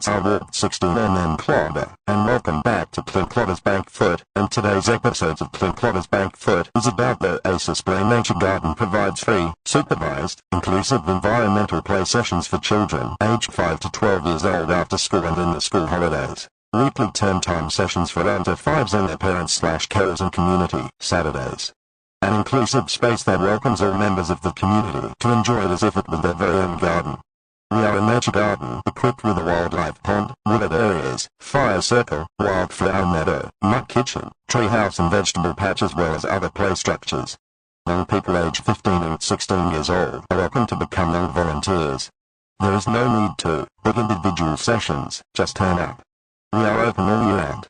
I walked 16 and then Clobber, and welcome back to Clint Clobber's Bankfoot, and today's episode of Clint Clobber's Bankfoot is about the Oasis Play Nature Garden provides free, supervised, inclusive environmental play sessions for children aged 5 to 12 years old after school and in the school holidays. Weekly term time sessions for under 5s and their parents/carers and community, Saturdays. An inclusive space that welcomes all members of the community to enjoy it as if it were their very own garden. We are a nature garden equipped with a wildlife pond, wooded areas, fire circle, wildflower meadow, muck kitchen, tree house and vegetable patch as well as other play structures. Young people aged 15 and 16 years old are welcome to become young volunteers. There is no need to book individual sessions, just turn up. We are open all year round.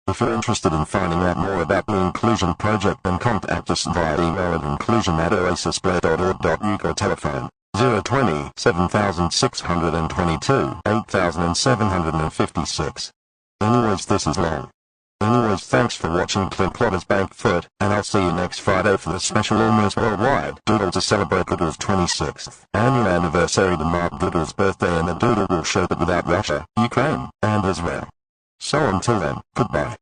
If you're interested in finding out more about the Inclusion Project, then contact us via email at inclusion@oasisplay.org.uk or telephone 020 7622 8756. Anyways, this is long. Anyways, thanks for watching Clint Clobber's Bankfoot, and I'll see you next Friday for the special almost worldwide doodle to celebrate Goodall's 26th annual anniversary to mark Goodall's birthday, and the doodle will show that without Russia, Ukraine, and Israel. So until then, goodbye.